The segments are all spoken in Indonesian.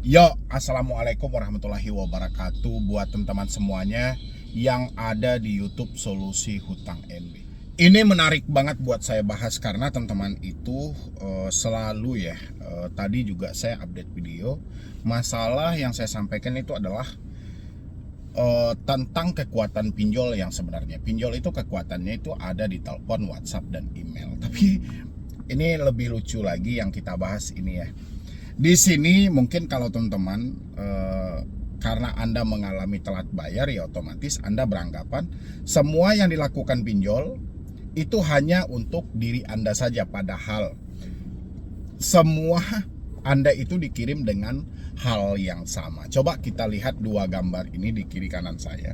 Yo, assalamualaikum warahmatullahi wabarakatuh buat teman-teman semuanya yang ada di YouTube Solusi Hutang NB. Ini menarik banget buat saya bahas karena teman-teman itu selalu ya. Tadi juga saya update video. Masalah yang saya sampaikan itu adalah tentang kekuatan pinjol yang sebenarnya. Pinjol itu kekuatannya itu ada di telepon, WhatsApp, dan email. Tapi ini lebih lucu lagi yang kita bahas ini ya. Di sini mungkin kalau teman-teman karena Anda mengalami telat bayar ya otomatis Anda beranggapan semua yang dilakukan pinjol itu hanya untuk diri Anda saja, padahal semua Anda itu dikirim dengan hal yang sama. Coba kita lihat dua gambar ini di kiri kanan saya.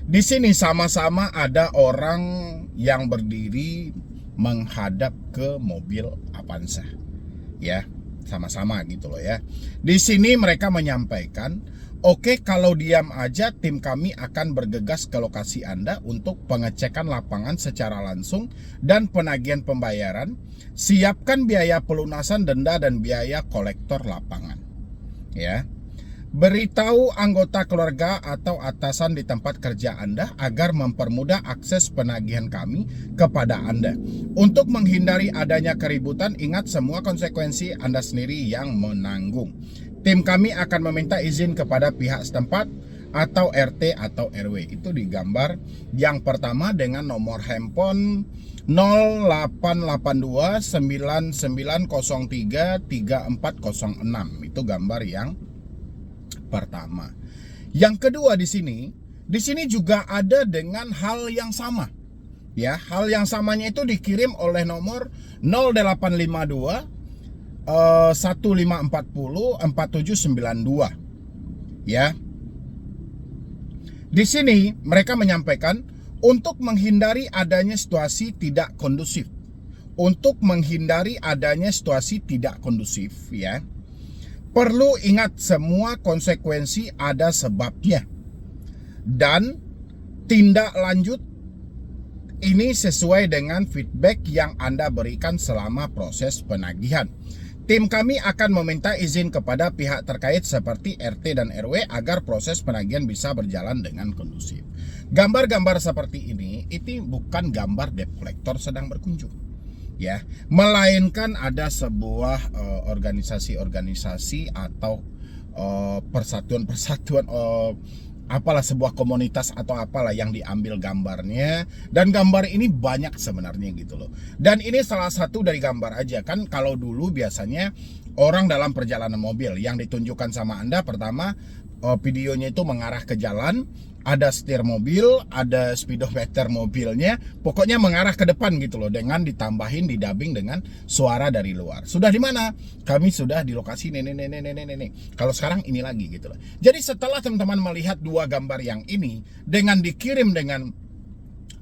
Di sini sama-sama ada orang yang berdiri menghadap ke mobil Avanza. Ya, sama-sama gitu loh ya. Di sini mereka menyampaikan, oke, kalau diam aja tim kami akan bergegas ke lokasi Anda untuk pengecekan lapangan secara langsung dan penagihan pembayaran. Siapkan biaya pelunasan denda dan biaya kolektor lapangan. Ya. Beritahu anggota keluarga atau atasan di tempat kerja Anda agar mempermudah akses penagihan kami kepada Anda. Untuk menghindari adanya keributan, ingat semua konsekuensi Anda sendiri yang menanggung. Tim kami akan meminta izin kepada pihak setempat atau RT atau RW. Itu di gambar yang pertama dengan nomor handphone 0882 9903 3406. Itu gambar yang pertama. Yang kedua di sini juga ada dengan hal yang sama. Ya, hal yang samanya itu dikirim oleh nomor 0852 1540 4792. Ya. Di sini mereka menyampaikan untuk menghindari adanya situasi tidak kondusif. Untuk menghindari adanya situasi tidak kondusif ya. Perlu ingat semua konsekuensi ada sebabnya. Dan tindak lanjut ini sesuai dengan feedback yang Anda berikan selama proses penagihan. Tim kami akan meminta izin kepada pihak terkait seperti RT dan RW agar proses penagihan bisa berjalan dengan kondusif. Gambar-gambar seperti ini itu bukan gambar debt collector sedang berkunjung. Ya, melainkan ada sebuah organisasi-organisasi atau persatuan-persatuan apalah, sebuah komunitas atau apalah yang diambil gambarnya, dan gambar ini banyak sebenarnya gitu loh. Dan ini salah satu dari gambar aja kan. Kalau dulu biasanya orang dalam perjalanan mobil yang ditunjukkan sama Anda pertama videonya itu mengarah ke jalan, ada setir mobil, ada speedometer mobilnya, pokoknya mengarah ke depan gitu loh, dengan ditambahin didubbing dengan suara dari luar. Sudah di mana? Kami sudah di lokasi nenek. Kalau sekarang ini lagi gitu loh. Jadi setelah teman-teman melihat dua gambar yang ini dengan dikirim dengan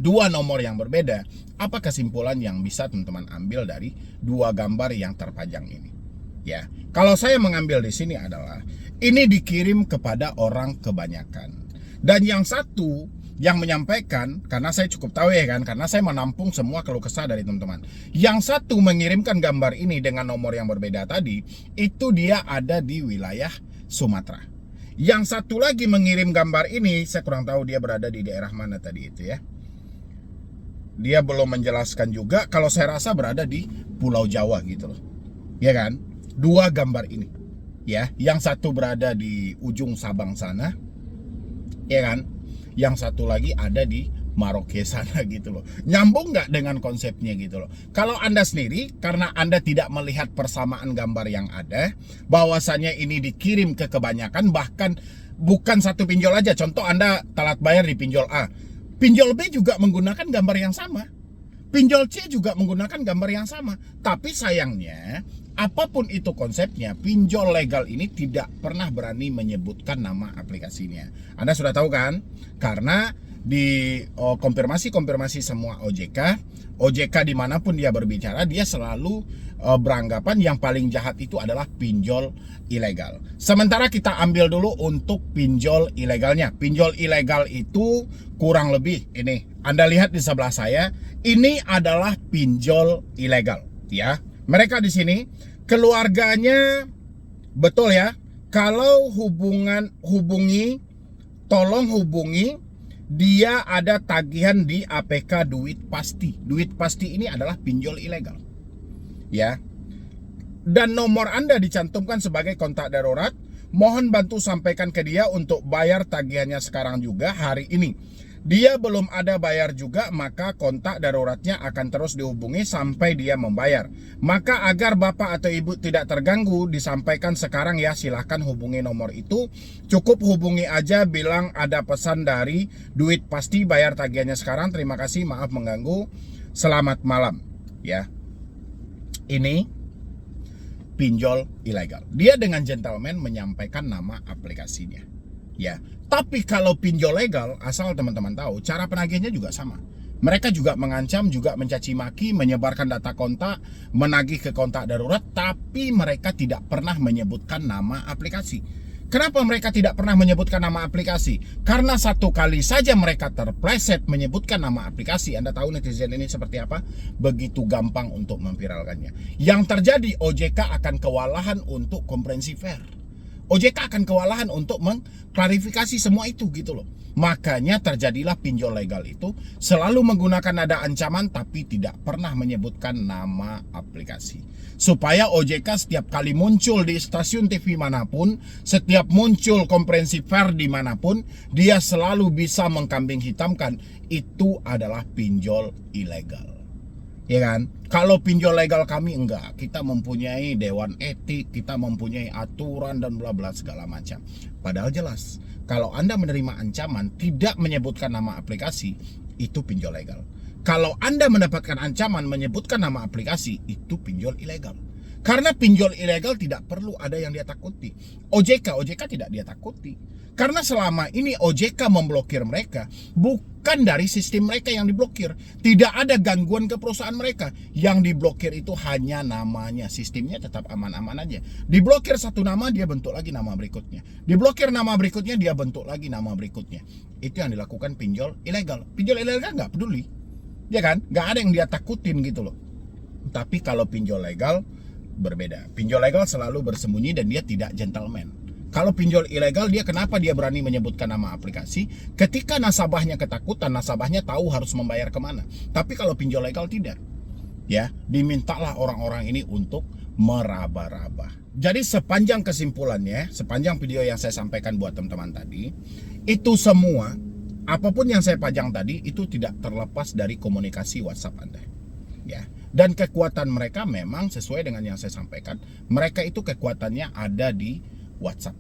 dua nomor yang berbeda, apa kesimpulan yang bisa teman-teman ambil dari dua gambar yang terpajang ini? Ya, kalau saya mengambil di sini adalah ini dikirim kepada orang kebanyakan. Dan yang satu yang menyampaikan, karena saya cukup tahu ya kan, karena saya menampung semua keluh kesah dari teman-teman. Yang satu mengirimkan gambar ini dengan nomor yang berbeda tadi, itu dia ada di wilayah Sumatera. Yang satu lagi mengirim gambar ini, saya kurang tahu dia berada di daerah mana tadi itu ya. Dia belum menjelaskan juga, kalau saya rasa berada di Pulau Jawa gitu loh. Ya kan? Dua gambar ini. Ya, yang satu berada di ujung Sabang sana, ya kan? Yang satu lagi ada di Maroke sana gitu loh. Nyambung nggak dengan konsepnya gitu loh. Kalau Anda sendiri, karena Anda tidak melihat persamaan gambar yang ada, bahwasanya ini dikirim ke kebanyakan, bahkan bukan satu pinjol aja. Contoh Anda telat bayar di pinjol A, pinjol B juga menggunakan gambar yang sama, pinjol C juga menggunakan gambar yang sama. Tapi sayangnya, apapun itu konsepnya, pinjol legal ini tidak pernah berani menyebutkan nama aplikasinya. Anda sudah tahu kan? Karena di konfirmasi semua OJK dimanapun dia berbicara, dia selalu beranggapan yang paling jahat itu adalah pinjol ilegal. Sementara kita ambil dulu untuk pinjol ilegalnya. Pinjol ilegal itu kurang lebih ini. Anda lihat di sebelah saya, ini adalah pinjol ilegal, ya. Mereka di sini keluarganya Betul ya. Kalau tolong hubungi, dia ada tagihan di APK Duit Pasti. Duit Pasti ini adalah pinjol ilegal. Ya. Dan nomor Anda dicantumkan sebagai kontak darurat. Mohon bantu sampaikan ke dia untuk bayar tagihannya sekarang juga hari ini. Dia belum ada bayar juga, maka kontak daruratnya akan terus dihubungi sampai dia membayar. Maka agar Bapak atau Ibu tidak terganggu, disampaikan sekarang ya, silahkan hubungi nomor itu. Cukup hubungi aja, bilang ada pesan dari Duit Pasti, bayar tagihannya sekarang. Terima kasih, maaf mengganggu. Selamat malam. Ya, ini pinjol ilegal. Dia dengan gentleman menyampaikan nama aplikasinya. Ya, tapi kalau pinjol legal, asal teman-teman tahu, cara penagihnya juga sama. Mereka juga mengancam, juga mencaci maki, menyebarkan data kontak, menagih ke kontak darurat, tapi mereka tidak pernah menyebutkan nama aplikasi. Kenapa mereka tidak pernah menyebutkan nama aplikasi? Karena satu kali saja mereka terpleset menyebutkan nama aplikasi, Anda tahu netizen ini seperti apa? Begitu gampang untuk memviralkannya. Yang terjadi, OJK akan kewalahan untuk komprehensi fair. OJK akan kewalahan untuk mengklarifikasi semua itu gitu loh. Makanya terjadilah pinjol legal itu selalu menggunakan nada ancaman tapi tidak pernah menyebutkan nama aplikasi. Supaya OJK setiap kali muncul di stasiun TV manapun, setiap muncul komprehensi fair dimanapun, dia selalu bisa mengkambing hitamkan itu adalah pinjol ilegal. Ya kan? Kalau pinjol legal kami enggak, kita mempunyai dewan etik, kita mempunyai aturan dan bla bla segala macam. Padahal jelas, kalau Anda menerima ancaman tidak menyebutkan nama aplikasi, itu pinjol legal. Kalau Anda mendapatkan ancaman menyebutkan nama aplikasi, itu pinjol ilegal. Karena pinjol ilegal tidak perlu ada yang dia takuti. OJK tidak dia takuti. Karena selama ini OJK memblokir mereka bukan dari sistem mereka yang diblokir. Tidak ada gangguan ke perusahaan mereka. Yang diblokir itu hanya namanya. Sistemnya tetap aman-aman aja. Diblokir satu nama, dia bentuk lagi nama berikutnya. Diblokir nama berikutnya, dia bentuk lagi nama berikutnya. Itu yang dilakukan pinjol ilegal. Pinjol ilegal nggak peduli. Ya kan? Nggak ada yang dia takutin gitu loh. Tapi kalau pinjol legal berbeda. Pinjol legal selalu bersembunyi dan dia tidak gentleman. Kalau pinjol ilegal, dia kenapa dia berani menyebutkan nama aplikasi? Ketika nasabahnya ketakutan, nasabahnya tahu harus membayar kemana. Tapi kalau pinjol legal tidak. Ya, dimintalah orang-orang ini untuk meraba-raba. Jadi sepanjang kesimpulannya, sepanjang video yang saya sampaikan buat teman-teman tadi, itu semua, apapun yang saya pajang tadi, itu tidak terlepas dari komunikasi WhatsApp Anda. Ya. Dan kekuatan mereka memang sesuai dengan yang saya sampaikan. Mereka itu kekuatannya ada di WhatsApp.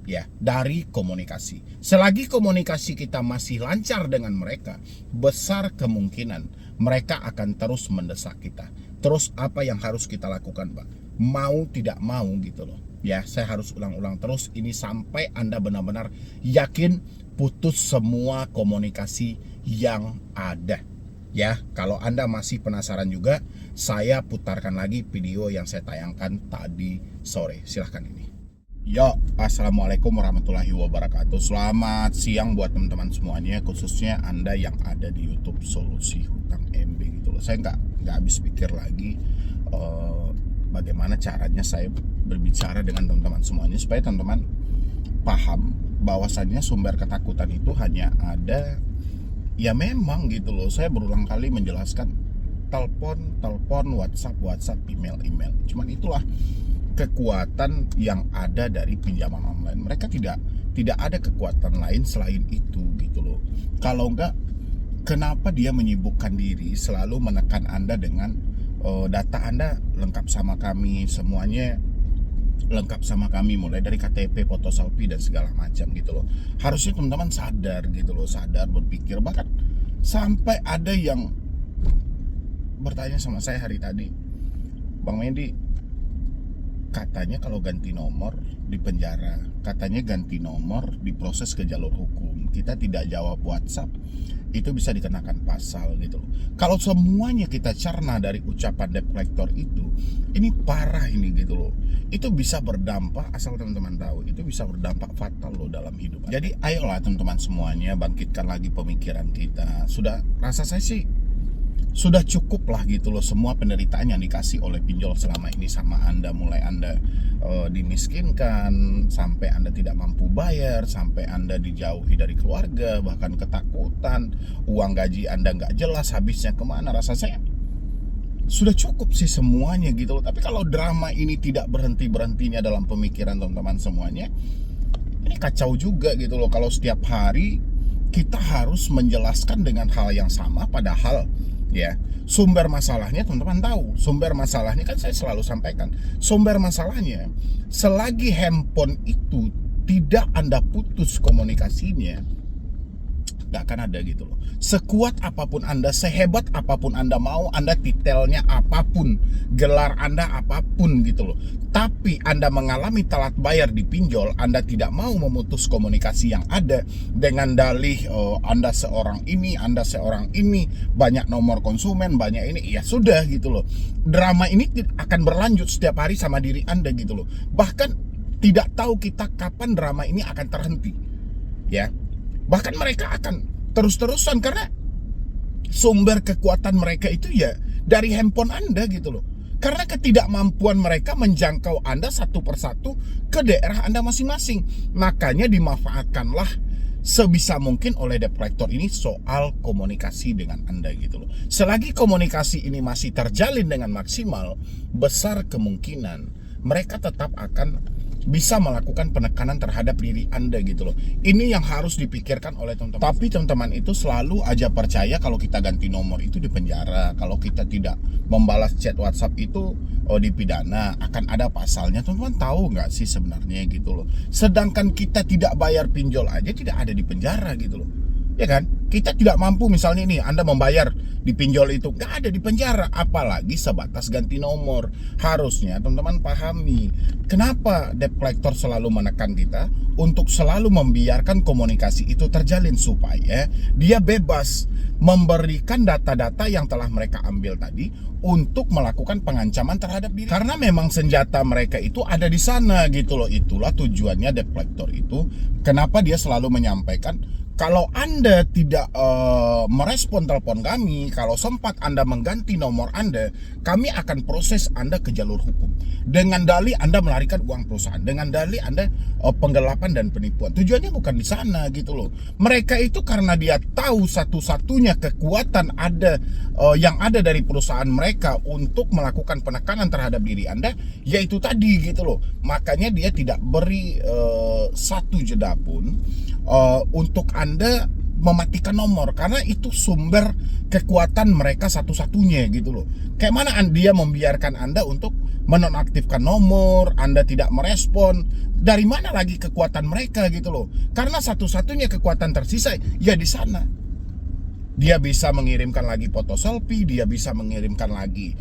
Ya, dari komunikasi. Selagi komunikasi kita masih lancar dengan mereka, besar kemungkinan mereka akan terus mendesak kita. Terus apa yang harus kita lakukan, Pak? Mau tidak mau gitu loh. Ya, saya harus ulang-ulang terus ini sampai Anda benar-benar yakin putus semua komunikasi yang ada. Ya, kalau Anda masih penasaran juga, saya putarkan lagi video yang saya tayangkan tadi sore. Silahkan ini. Yo, assalamualaikum warahmatullahi wabarakatuh. Selamat siang buat teman-teman semuanya, khususnya Anda yang ada di YouTube Solusi Hutang MB gitu loh. Saya nggak habis pikir lagi bagaimana caranya saya berbicara dengan teman-teman semuanya supaya teman-teman paham bahwasannya sumber ketakutan itu hanya ada. Ya memang gitu loh, saya berulang kali menjelaskan telepon, WhatsApp, email. Cuman itulah kekuatan yang ada dari pinjaman online. Mereka tidak ada kekuatan lain selain itu gitu loh. Kalau enggak, kenapa dia menyibukkan diri selalu menekan Anda dengan data Anda lengkap sama kami, semuanya lengkap sama kami, mulai dari KTP, foto selfie dan segala macam gitu loh. Harusnya teman-teman sadar gitu loh, sadar berpikir. Bahkan sampai ada yang bertanya sama saya hari tadi, Bang Medi, katanya kalau ganti nomor di penjara, katanya ganti nomor diproses ke jalur hukum, kita tidak jawab WhatsApp, itu bisa dikenakan pasal gitu loh. Kalau semuanya kita cerna dari ucapan debt collector itu, ini parah ini gitu loh. Itu bisa berdampak, asal teman-teman tahu, itu bisa berdampak fatal loh dalam hidup. Jadi ayolah teman-teman semuanya, bangkitkan lagi pemikiran kita. Sudah, rasa saya sih sudah cukup lah gitu loh semua penderitaan yang dikasih oleh pinjol selama ini sama Anda. Mulai Anda dimiskinkan, sampai Anda tidak mampu bayar, sampai Anda dijauhi dari keluarga, bahkan ketakutan, uang gaji Anda nggak jelas habisnya kemana. Rasa saya sudah cukup sih semuanya gitu loh. Tapi kalau drama ini tidak berhenti-berhentinya dalam pemikiran teman-teman semuanya, ini kacau juga gitu loh. Kalau setiap hari kita harus menjelaskan dengan hal yang sama, padahal ya sumber masalahnya teman-teman tahu. Sumber masalahnya kan saya selalu sampaikan, sumber masalahnya selagi handphone itu tidak Anda putus komunikasinya, nggak akan ada gitu loh. Sekuat apapun Anda, sehebat apapun Anda mau, Anda titelnya apapun, gelar Anda apapun gitu loh, tapi Anda mengalami telat bayar di pinjol, Anda tidak mau memutus komunikasi yang ada dengan dalih Anda seorang ini, banyak nomor konsumen, banyak ini, ya sudah gitu loh. Drama ini akan berlanjut setiap hari sama diri Anda gitu loh. Bahkan tidak tahu kita kapan drama ini akan terhenti. Ya. Bahkan mereka akan terus-terusan karena sumber kekuatan mereka itu ya dari handphone Anda gitu loh. Karena ketidakmampuan mereka menjangkau Anda satu persatu ke daerah Anda masing-masing. Makanya dimanfaatkanlah sebisa mungkin oleh debt collector ini soal komunikasi dengan Anda gitu loh. Selagi komunikasi ini masih terjalin dengan maksimal, besar kemungkinan mereka tetap akan bisa melakukan penekanan terhadap diri Anda gitu loh. Ini yang harus dipikirkan oleh teman-teman. Tapi teman-teman itu selalu aja percaya kalau kita ganti nomor itu dipenjara, kalau kita tidak membalas chat WhatsApp itu dipidana, akan ada pasalnya. Teman-teman tahu nggak sih sebenarnya gitu loh. Sedangkan kita tidak bayar pinjol aja tidak ada di penjara gitu loh. Ya kan? Kita tidak mampu misalnya nih Anda membayar di pinjol itu, nggak ada di penjara, apalagi sebatas ganti nomor. Harusnya teman-teman pahami kenapa debt collector selalu menekan kita untuk selalu membiarkan komunikasi itu terjalin supaya dia bebas memberikan data-data yang telah mereka ambil tadi untuk melakukan pengancaman terhadap diri. Karena memang senjata mereka itu ada di sana gitu loh. Itulah tujuannya debt collector itu. Kenapa dia selalu menyampaikan kalau Anda tidak merespon telepon kami, kalau sempat Anda mengganti nomor Anda, kami akan proses Anda ke jalur hukum. Dengan dalih Anda melarikan uang perusahaan, dengan dalih Anda penggelapan dan penipuan. Tujuannya bukan di sana gitu loh. Mereka itu karena dia tahu satu-satunya kekuatan ada yang ada dari perusahaan mereka untuk melakukan penekanan terhadap diri Anda, yaitu tadi gitu loh. Makanya dia tidak beri satu jeda pun untuk Anda mematikan nomor, karena itu sumber kekuatan mereka satu-satunya gitu loh. Kayak mana dia membiarkan Anda untuk menonaktifkan nomor, Anda tidak merespon, dari mana lagi kekuatan mereka gitu loh. Karena satu-satunya kekuatan tersisa ya di sana. Dia bisa mengirimkan lagi foto selfie, dia bisa mengirimkan lagi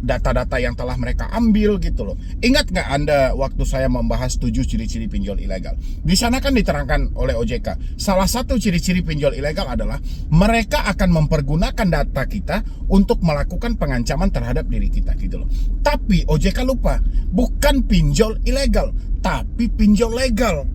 data-data yang telah mereka ambil gitu loh. Ingat nggak Anda waktu saya membahas 7 ciri-ciri pinjol ilegal? Di sana kan diterangkan oleh OJK, salah satu ciri-ciri pinjol ilegal adalah mereka akan mempergunakan data kita untuk melakukan pengancaman terhadap diri kita gitu loh. Tapi OJK lupa, bukan pinjol ilegal, tapi pinjol legal.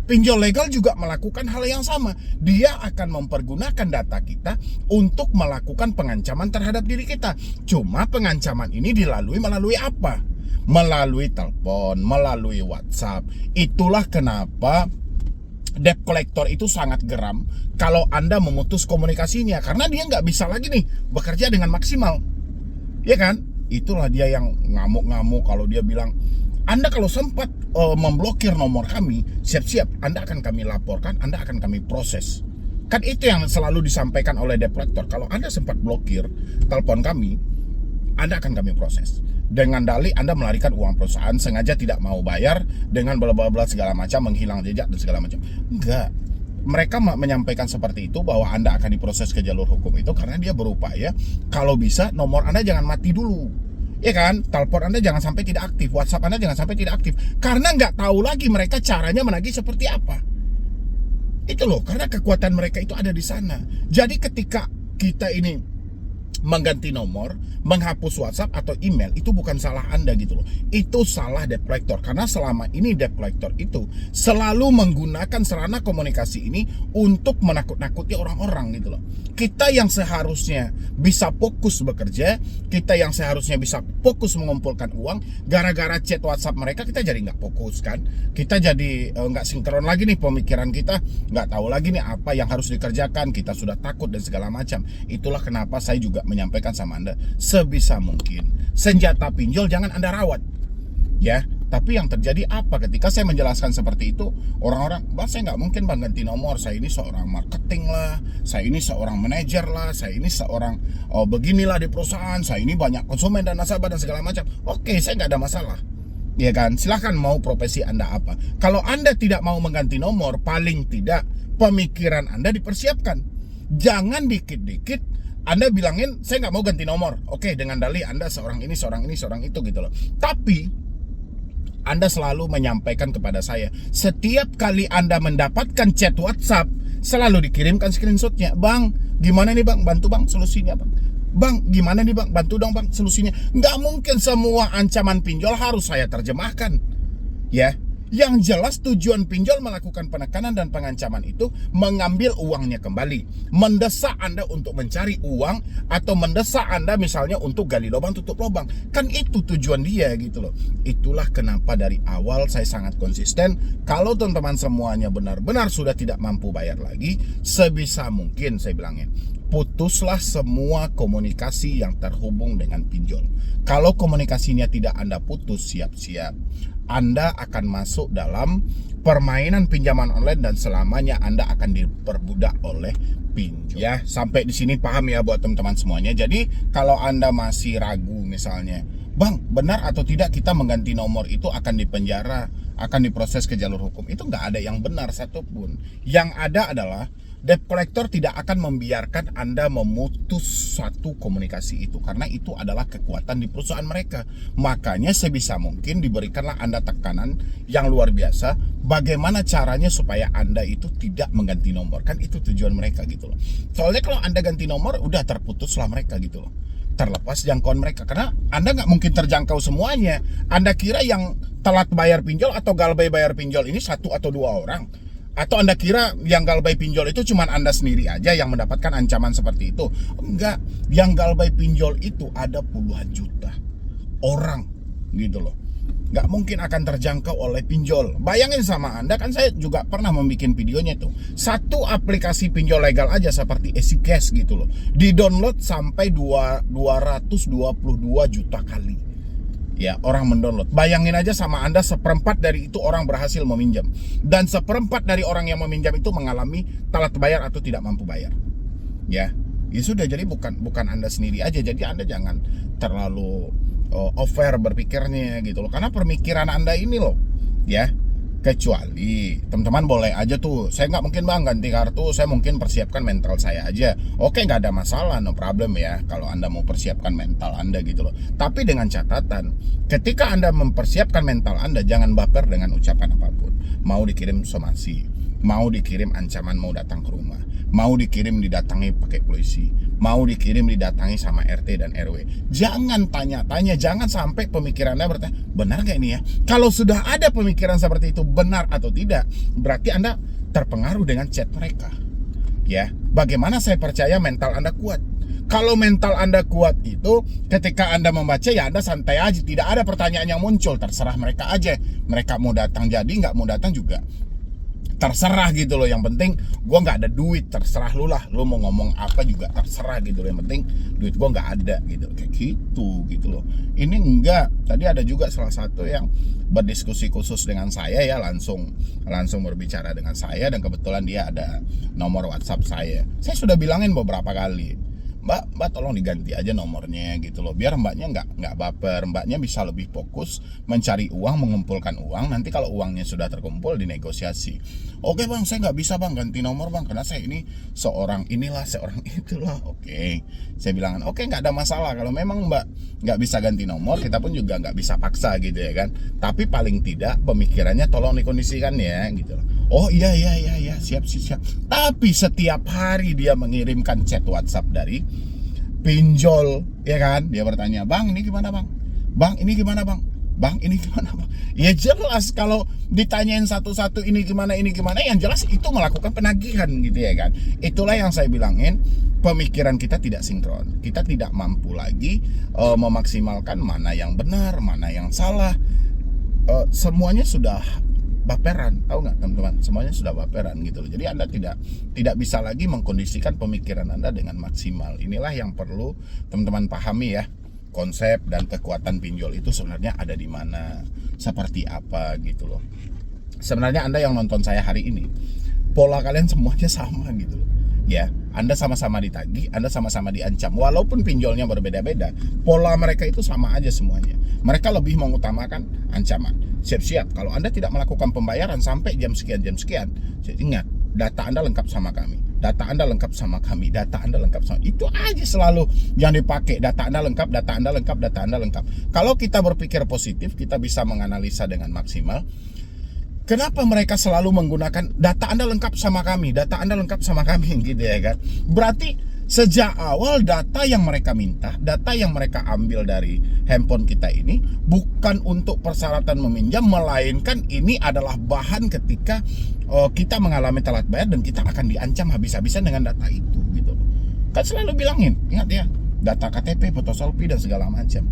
Pinjol legal juga melakukan hal yang sama. Dia akan mempergunakan data kita untuk melakukan pengancaman terhadap diri kita. Cuma pengancaman ini melalui apa? Melalui telepon, melalui WhatsApp. Itulah kenapa debt collector itu sangat geram kalau Anda memutus komunikasinya. Karena dia nggak bisa lagi nih bekerja dengan maksimal. Ya kan? Itulah dia yang ngamuk-ngamuk kalau dia bilang, Anda kalau sempat memblokir nomor kami, siap-siap Anda akan kami laporkan, Anda akan kami proses. Kan itu yang selalu disampaikan oleh debt collector. Kalau Anda sempat blokir telepon kami, Anda akan kami proses. Dengan dalih Anda melarikan uang perusahaan, sengaja tidak mau bayar, dengan bla-bla-bla segala macam, menghilang jejak dan segala macam. Enggak. Mereka menyampaikan seperti itu, bahwa Anda akan diproses ke jalur hukum itu karena dia berupaya kalau bisa nomor Anda jangan mati dulu. Ya kan, telepon Anda jangan sampai tidak aktif, WhatsApp Anda jangan sampai tidak aktif, karena nggak tahu lagi mereka caranya menagih seperti apa. Itu loh, karena kekuatan mereka itu ada di sana. Jadi ketika kita ini mengganti nomor, menghapus WhatsApp atau email itu bukan salah Anda gitu loh. Itu salah debt collector, karena selama ini debt collector itu selalu menggunakan sarana komunikasi ini untuk menakut-nakuti orang-orang gitu loh. Kita yang seharusnya bisa fokus bekerja, kita yang seharusnya bisa fokus mengumpulkan uang, gara-gara chat WhatsApp mereka kita jadi nggak fokus kan. Kita jadi nggak sinkron lagi nih pemikiran kita, nggak tahu lagi nih apa yang harus dikerjakan, kita sudah takut dan segala macam. Itulah kenapa saya juga menyampaikan sama Anda, sebisa mungkin senjata pinjol jangan Anda rawat ya. Tapi yang terjadi apa ketika saya menjelaskan seperti itu, orang-orang, "Bang, saya nggak mungkin bang ganti nomor, saya ini seorang marketing lah, saya ini seorang manajer lah, saya ini seorang beginilah di perusahaan, saya ini banyak konsumen dan nasabah dan segala macam." Oke, saya nggak ada masalah ya kan, silahkan mau profesi Anda apa. Kalau Anda tidak mau mengganti nomor, paling tidak pemikiran Anda dipersiapkan. Jangan dikit-dikit Anda bilangin saya nggak mau ganti nomor, oke, dengan dalih Anda seorang ini, seorang ini, seorang itu gitu loh. Tapi Anda selalu menyampaikan kepada saya, setiap kali Anda mendapatkan chat WhatsApp selalu dikirimkan screenshotnya. "Bang, gimana nih bang, bantu bang solusinya bang. Bang, gimana nih bang, bantu dong bang solusinya." Nggak mungkin semua ancaman pinjol harus saya terjemahkan ya. Yang jelas tujuan pinjol melakukan penekanan dan pengancaman itu mengambil uangnya kembali, mendesak Anda untuk mencari uang, atau mendesak Anda misalnya untuk gali lubang tutup lubang. Kan itu tujuan dia gitu loh. Itulah kenapa dari awal saya sangat konsisten, kalau teman-teman semuanya benar-benar sudah tidak mampu bayar lagi, sebisa mungkin saya bilangin, putuslah semua komunikasi yang terhubung dengan pinjol. Kalau komunikasinya tidak Anda putus, siap-siap Anda akan masuk dalam permainan pinjaman online dan selamanya Anda akan diperbudak oleh pinjol. Ya, sampai di sini paham ya buat teman-teman semuanya. Jadi kalau Anda masih ragu misalnya, "Bang, benar atau tidak kita mengganti nomor itu akan dipenjara, akan diproses ke jalur hukum?" Itu nggak ada yang benar satupun. Yang ada adalah debt collector tidak akan membiarkan Anda memutus satu komunikasi itu, karena itu adalah kekuatan di perusahaan mereka. Makanya sebisa mungkin diberikanlah Anda tekanan yang luar biasa, bagaimana caranya supaya Anda itu tidak mengganti nomor. Kan itu tujuan mereka gitu loh. Soalnya kalau Anda ganti nomor, udah terputuslah mereka gitu loh, terlepas jangkauan mereka, karena Anda nggak mungkin terjangkau semuanya. Anda kira yang telat bayar pinjol atau galbay bayar pinjol ini satu atau dua orang? Atau Anda kira yang galbay pinjol itu cuma Anda sendiri aja yang mendapatkan ancaman seperti itu? Enggak, yang galbay pinjol itu ada puluhan juta orang gitu loh. Nggak mungkin akan terjangkau oleh pinjol. Bayangin sama Anda, kan saya juga pernah membuat videonya tuh. Satu aplikasi pinjol legal aja seperti Easy Cash gitu loh, di-download sampai 222 juta kali. Ya, orang mendownload. Bayangin aja sama Anda, seperempat dari itu orang berhasil meminjam, dan seperempat dari orang yang meminjam itu mengalami telat bayar atau tidak mampu bayar. Ya sudah, jadi bukan Anda sendiri aja. Jadi Anda jangan terlalu over berpikirnya gitu loh, karena pemikiran Anda ini loh ya. Kecuali teman-teman boleh aja tuh, "Saya nggak mungkin bang ganti kartu, saya mungkin persiapkan mental saya aja." Oke, nggak ada masalah, no problem ya kalau Anda mau persiapkan mental Anda gitu loh. Tapi dengan catatan, ketika Anda mempersiapkan mental Anda, jangan baper dengan ucapan apapun. Mau dikirim somasi, mau dikirim ancaman mau datang ke rumah, mau dikirim didatangi pakai polisi, mau dikirim didatangi sama RT dan RW. Jangan tanya-tanya, jangan sampai pemikiran Anda bertanya, "Benar gak ini ya?" Kalau sudah ada pemikiran seperti itu, benar atau tidak, berarti Anda terpengaruh dengan chat mereka. Ya, bagaimana saya percaya mental Anda kuat? Kalau mental Anda kuat itu, ketika Anda membaca ya Anda santai aja, tidak ada pertanyaan yang muncul, terserah mereka aja. Mereka mau datang jadi, nggak mau datang juga terserah gitu loh. Yang penting gue nggak ada duit, terserah lu lah, lu mau ngomong apa juga terserah gitu loh, yang penting duit gue nggak ada gitu, kayak gitu loh. Ini enggak, tadi ada juga salah satu yang berdiskusi khusus dengan saya ya, langsung berbicara dengan saya, dan kebetulan dia ada nomor WhatsApp saya sudah bilangin beberapa kali, Mbak tolong diganti aja nomornya gitu loh, biar mbaknya nggak baper, mbaknya bisa lebih fokus mencari uang, mengumpulkan uang, nanti kalau uangnya sudah terkumpul dinegosiasi. "Oke bang, saya nggak bisa bang ganti nomor bang, karena saya ini seorang inilah, seorang itulah." Oke, saya bilang oke, nggak ada masalah. Kalau memang mbak nggak bisa ganti nomor, kita pun juga nggak bisa paksa gitu ya kan, tapi paling tidak pemikirannya tolong dikondisikan ya gitu loh. "Oh iya, siap. Tapi setiap hari dia mengirimkan chat WhatsApp dari pinjol, ya kan? Dia bertanya, "Bang, ini gimana, Bang? Bang, ini gimana, Bang? Bang, ini gimana, Bang?" Ya jelas kalau ditanyain satu-satu ini gimana, yang jelas itu melakukan penagihan gitu ya kan. Itulah yang saya bilangin, pemikiran kita tidak sinkron. Kita tidak mampu lagi memaksimalkan mana yang benar, mana yang salah. Semuanya sudah baperan, tahu nggak teman-teman? Semuanya sudah baperan gitu loh. Jadi Anda tidak bisa lagi mengkondisikan pemikiran Anda dengan maksimal. Inilah yang perlu teman-teman pahami ya. Konsep dan kekuatan pinjol itu sebenarnya ada di mana, seperti apa gitu loh. Sebenarnya Anda yang nonton saya hari ini, pola kalian semuanya sama gitu loh. Ya, Anda sama-sama ditagih, Anda sama-sama diancam. Walaupun pinjolnya berbeda-beda, pola mereka itu sama aja semuanya. Mereka lebih mengutamakan ancaman. Siap-siap, kalau Anda tidak melakukan pembayaran sampai jam sekian, ingat, data Anda lengkap sama kami. Data Anda lengkap sama kami. Data Anda lengkap sama. Itu aja selalu yang dipakai. Data Anda lengkap, data Anda lengkap, data Anda lengkap. Kalau kita berpikir positif, kita bisa menganalisa dengan maksimal. Kenapa mereka selalu menggunakan data Anda lengkap sama kami, data Anda lengkap sama kami gitu ya kan? Berarti sejak awal data yang mereka minta, data yang mereka ambil dari handphone kita ini bukan untuk persyaratan meminjam, melainkan ini adalah bahan ketika kita mengalami telat bayar dan kita akan diancam habis-habisan dengan data itu gitu. Kan selalu bilangin, ingat ya, data KTP, foto selfie dan segala macam.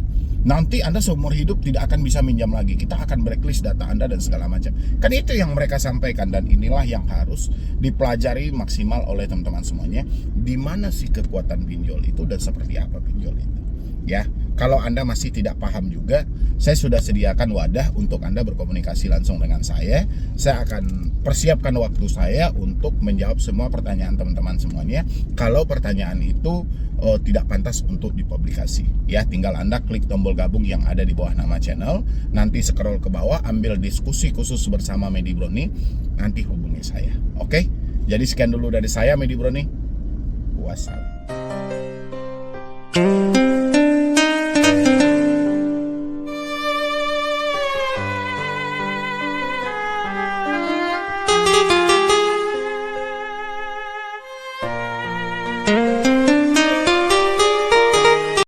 Nanti Anda seumur hidup tidak akan bisa minjam lagi. Kita akan blacklist data Anda dan segala macam. Kan itu yang mereka sampaikan, dan inilah yang harus dipelajari maksimal oleh teman-teman semuanya. Di mana sih kekuatan pinjol itu dan seperti apa pinjol itu? Ya, kalau Anda masih tidak paham juga, saya sudah sediakan wadah untuk Anda berkomunikasi langsung dengan saya. Saya akan persiapkan waktu saya untuk menjawab semua pertanyaan teman-teman semuanya. Kalau pertanyaan itu tidak pantas untuk dipublikasi, ya tinggal Anda klik tombol gabung yang ada di bawah nama channel, nanti scroll ke bawah, ambil diskusi khusus bersama Medi Broni, nanti hubungi saya. Oke? Jadi sekian dulu dari saya, Medi Broni. Wassalam.